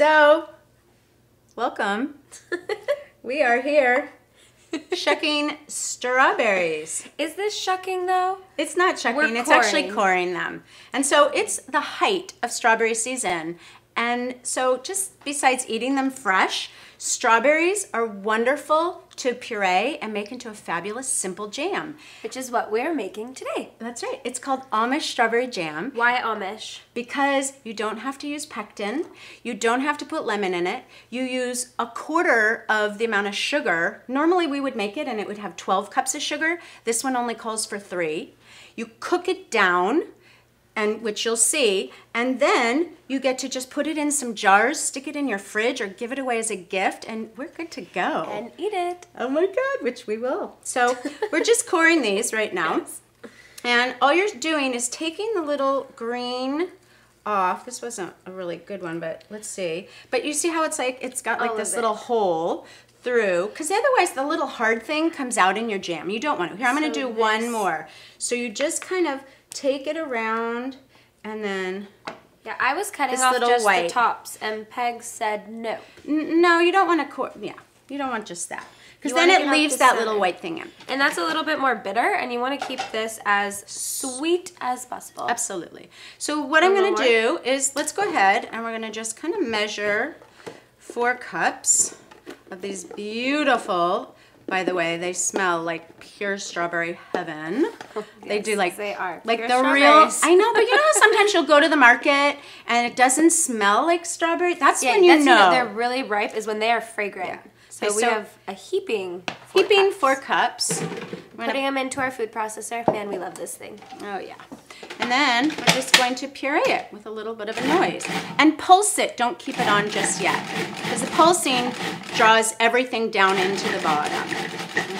So, welcome. We are here shucking strawberries. Is this shucking though? It's not shucking, it's actually coring them. And so it's the height of strawberry season. And so just besides eating them fresh, strawberries are wonderful to puree and make into a fabulous simple jam. Which is what we're making today. That's right. It's called Amish strawberry jam. Why Amish? Because you don't have to use pectin. You don't have to put lemon in it. You use a quarter of the amount of sugar. Normally we would make it and it would have 12 cups of sugar. This one only calls for 3. You cook it down, and which you'll see, and then you get to just put it in some jars, stick it in your fridge, or give it away as a gift, and we're good to go. And eat it. Oh my God, which we will. So we're just coring these right now. Yes. And all you're doing is taking the little green off. This wasn't a really good one, but let's see. But you see how it's like, it's got like this little hole through, because otherwise the little hard thing comes out in your jam. You don't want to. Here, I'm going to do one more. So you just kind of take it around, and then yeah, I was cutting off just the tops, and Peg said no. No, you don't want to yeah, you don't want just that, because then it leaves that little white thing in. And that's a little bit more bitter, and you want to keep this as sweet as possible. Absolutely. So what I'm going to do is, let's go ahead, and we're going to just kind of measure 4 cups of these beautiful, by the way, they smell like pure strawberry heaven. Yes, they do, like they are like the real. I know, but you know, sometimes you'll go to the market and it doesn't smell like strawberry. That's when you know they're really ripe. Is when they are fragrant. Yeah. So we have a heaping 4 cups. Putting them into our food processor. Man, we love this thing. Oh yeah. And then we're just going to puree it with a little bit of a noise. And pulse it, don't keep it on just yet. Because the pulsing draws everything down into the bottom.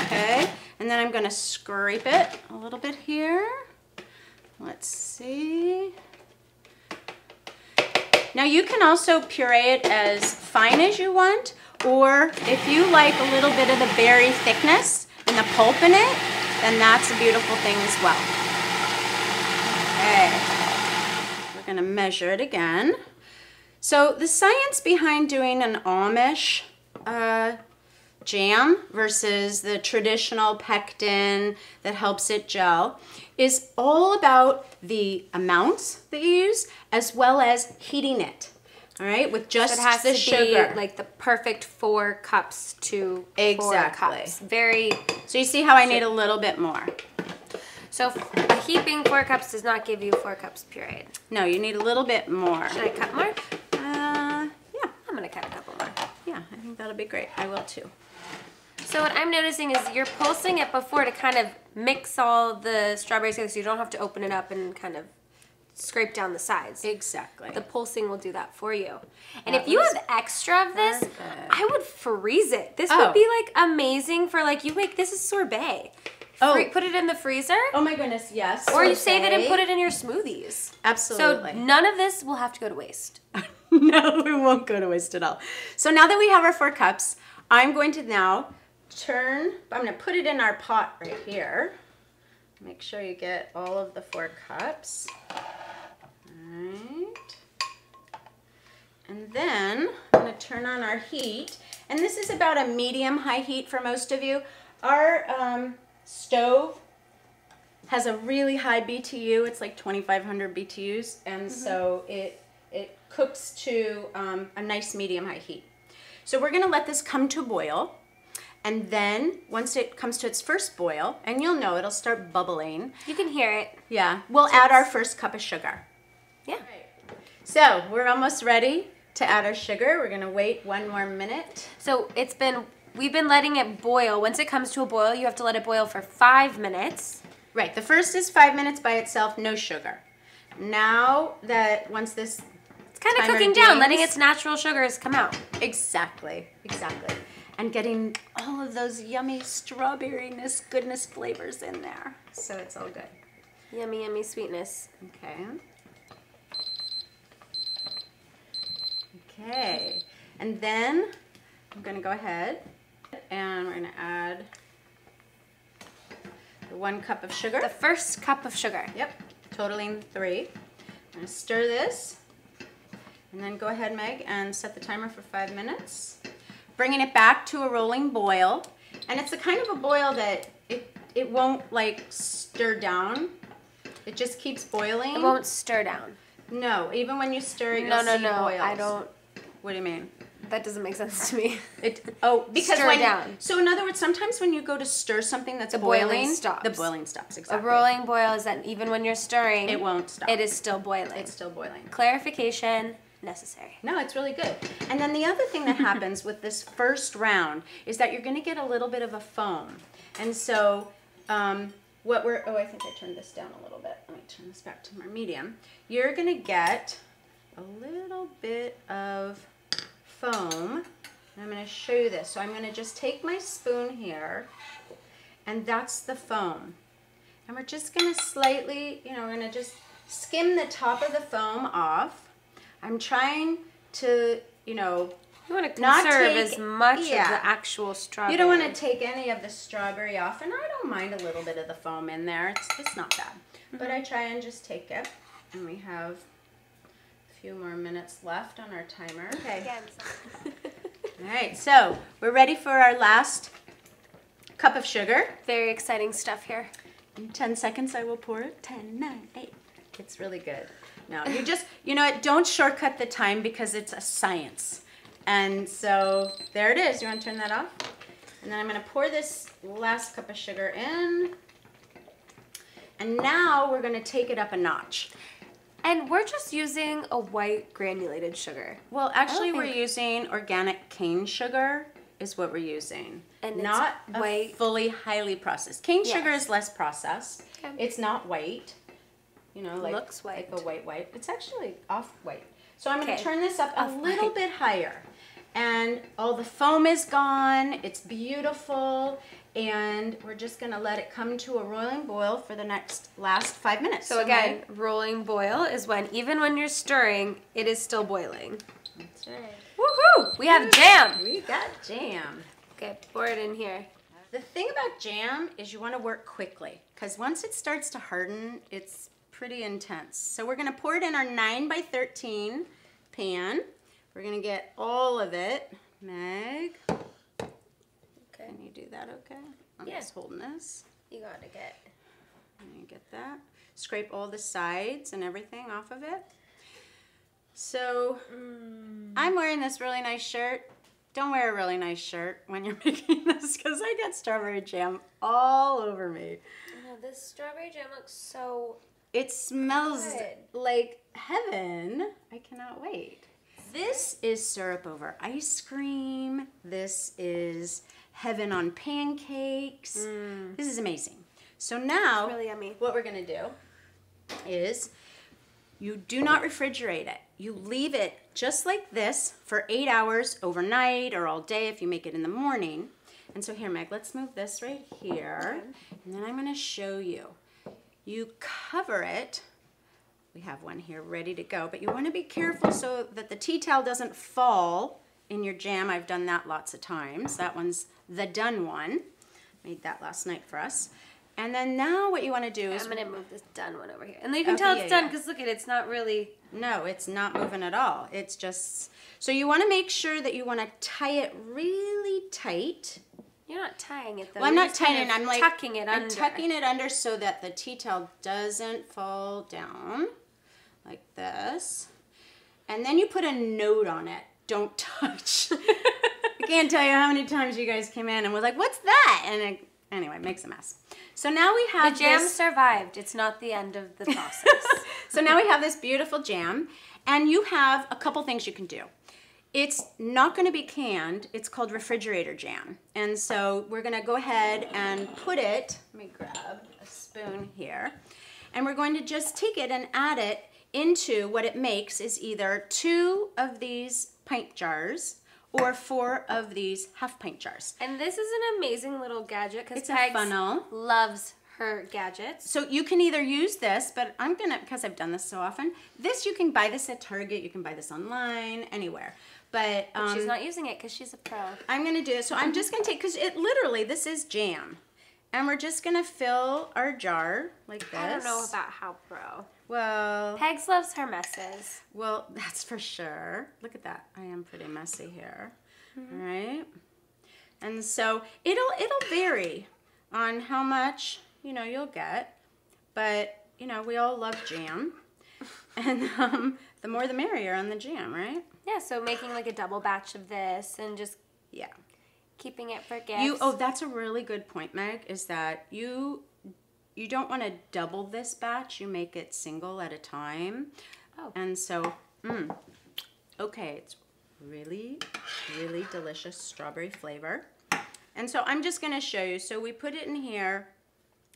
Okay? And then I'm going to scrape it a little bit here. Let's see. Now you can also puree it as fine as you want, or if you like a little bit of the berry thickness and the pulp in it, then that's a beautiful thing as well. Okay, we're going to measure it again. So the science behind doing an Amish jam versus the traditional pectin that helps it gel is all about the amounts that you use as well as heating it. All right, with just so it has the to sugar. Be like the perfect 4 cups to 4 cups. Very. So you see how I need a little bit more. So a heaping 4 cups does not give you 4 cups pureed. No, you need a little bit more. Should I cut more? Yeah. I'm going to cut a couple more. Yeah, I think that'll be great. I will too. So what I'm noticing is you're pulsing it before to kind of mix all the strawberries together so you don't have to open it up and kind of scrape down the sides. Exactly. The pulsing will do that for you. And if you have extra of this, I would freeze it. This would be like amazing for like, you make, this is sorbet. Put it in the freezer. Oh my goodness, yes. Or you save it and put it in your smoothies. Absolutely. So none of this will have to go to waste. No, it won't go to waste at all. So now that we have our 4 cups, I'm going to now I'm going to put it in our pot right here. Make sure you get all of the 4 cups. Alright. And then I'm going to turn on our heat. And this is about a medium-high heat for most of you. Our stove has a really high BTU. It's like 2,500 BTUs. And so it cooks to a nice medium-high heat. So we're going to let this come to a boil. And then once it comes to its first boil, and you'll know it'll start bubbling. You can hear it. Yeah, we'll add our first cup of sugar. Yeah. So we're almost ready to add our sugar. We're gonna wait 1 more minute. So we've been letting it boil. Once it comes to a boil, you have to let it boil for 5 minutes. Right, the first is 5 minutes by itself, no sugar. Now that once this it's kind of cooking down, letting its natural sugars come out. Exactly. And getting all of those yummy strawberryness, goodness flavors in there. So it's all good. Yummy, yummy sweetness. Okay. And then I'm going to go ahead and we're going to add the 1 cup of sugar. The first cup of sugar. Yep. Totaling 3. I'm going to stir this. And then go ahead, Meg, and set the timer for 5 minutes. Bringing it back to a rolling boil. And it's the kind of a boil that it won't like stir down. It just keeps boiling. It won't stir down. No, even when you stir it, you'll see boils. I don't. What do you mean? That doesn't make sense to me. Because stir down. So in other words, sometimes when you go to stir something that's boiling stops. The boiling stops, exactly. A rolling boil is that even when you're stirring, it won't stop. It is still boiling. It's still boiling. Clarification necessary. No, it's really good. And then the other thing that happens with this first round is that you're going to get a little bit of a foam. And so I think I turned this down a little bit. Let me turn this back to my medium. You're going to get a little bit of foam. And I'm going to show you this. So I'm going to just take my spoon here, and that's the foam. And we're just going to slightly, we're going to just skim the top of the foam off. I'm trying to, you want to conserve as much of the actual strawberry. You don't want to take any of the strawberry off, and I don't mind a little bit of the foam in there. It's not bad. But I try and just take it, and we have a few more minutes left on our timer. Okay. All right, so we're ready for our last cup of sugar. Very exciting stuff here. In 10 seconds, I will pour it. 10, 9, 8. It's really good. No, you just, don't shortcut the time because it's a science. And so there it is. You want to turn that off? And then I'm going to pour this last cup of sugar in. And now we're going to take it up a notch. And we're just using a white granulated sugar. Well, actually, we're using organic cane sugar is what we're using. And not white. Fully highly processed. Cane sugar is less processed. Okay. It's not white. Looks white. Like a white. It's actually off-white. So I'm going to turn this up a little bit higher. And all the foam is gone. It's beautiful. And we're just going to let it come to a rolling boil for the last 5 minutes. So again, rolling boil is even when you're stirring, it is still boiling. That's right. Woohoo! We have jam. We got jam. Okay, pour it in here. The thing about jam is you want to work quickly because once it starts to harden, it's pretty intense. So we're going to pour it in our 9x13 pan. We're going to get all of it. Meg, can you do that okay? I'm just holding this. You got to get. You get that. Scrape all the sides and everything off of it. So I'm wearing this really nice shirt. Don't wear a really nice shirt when you're making this because I got strawberry jam all over me. No, this strawberry jam looks so It smells good. Like heaven. I cannot wait. This is syrup over ice cream. This is heaven on pancakes. This is amazing. So now, really yummy. What we're going to do is you do not refrigerate it. You leave it just like this for 8 hours overnight or all day if you make it in the morning. And so here, Meg, let's move this right here. And then I'm going to show you. You cover it. We have one here ready to go, but you want to be careful so that the tea towel doesn't fall in your jam. I've done that lots of times. That one's the done one. Made that last night for us. And then now what you want to do is... I'm going to move this done one over here. And then you can tell it's done because look at it, it's not really... No, it's not moving at all. It's just... So you want to make sure that you want to tie it really tight. You're not tying it though. Well, I'm not tying it. I'm like tucking it under. I'm tucking it under so that the tea towel doesn't fall down like this. And then you put a note on it. Don't touch. I can't tell you how many times you guys came in and was like, "What's that?" And anyway, it makes a mess. So now we have the jam survived. It's not the end of the process. So now we have this beautiful jam, and you have a couple things you can do. It's not going to be canned. It's called refrigerator jam. And so we're going to go ahead and put it, let me grab a spoon here, and we're going to just take it and add it into what it makes is either 2 of these pint jars or 4 of these half pint jars. And this is an amazing little gadget because it's a funnel. Loves her gadgets. So you can either use this, but I'm going to, because I've done this so often, this you can buy this at Target, you can buy this online, anywhere. But she's not using it because she's a pro. I'm going to do it. So I'm just going to take, because it literally, this is jam. And we're just going to fill our jar like this. I don't know about how pro. Well, Pegs loves her messes. Well, that's for sure. Look at that. I am pretty messy here. All right. And so it'll vary on how much, you'll get. But, we all love jam. And the more the merrier on the jam, right? Yeah, so making like a double batch of this and just keeping it for gifts. That's a really good point, Meg, is that you don't want to double this batch. You make it single at a time. Oh. And so, okay, it's really, really delicious strawberry flavor. And so I'm just going to show you. So we put it in here,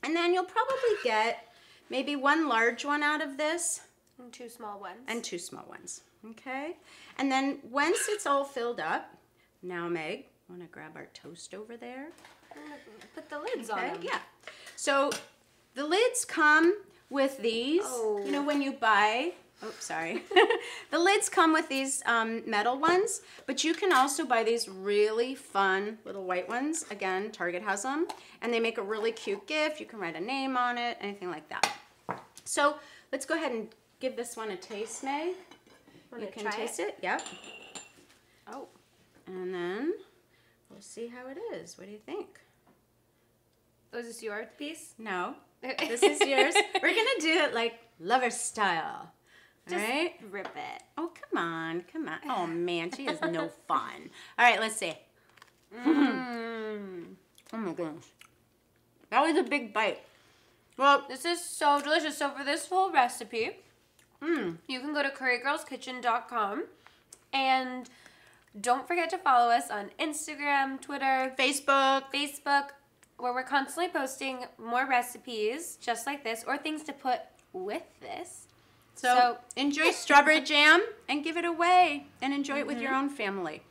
and then you'll probably get maybe one large one out of this. And two small ones. Okay? And then once it's all filled up, now, Meg, want to grab our toast over there? I'm gonna put the lids on them. Yeah. So the lids come with these. Oh. When you buy... Oops, sorry. The lids come with these metal ones, but you can also buy these really fun little white ones. Again, Target has them, and they make a really cute gift. You can write a name on it, anything like that. So let's go ahead and give this one a taste, Meg. You can taste it? Yep. Oh. And then we'll see how it is. What do you think? Oh, is this your piece? No. This is yours. We're going to do it like lover style. Just right? Rip it. Oh, come on. Oh, man. She is no fun. All right, let's see. Oh, my goodness. That was a big bite. Well, this is so delicious. So for this whole recipe, you can go to currygirlskitchen.com and don't forget to follow us on Instagram, Twitter, Facebook, where we're constantly posting more recipes just like this or things to put with this. So enjoy strawberry jam and give it away and enjoy it with your own family.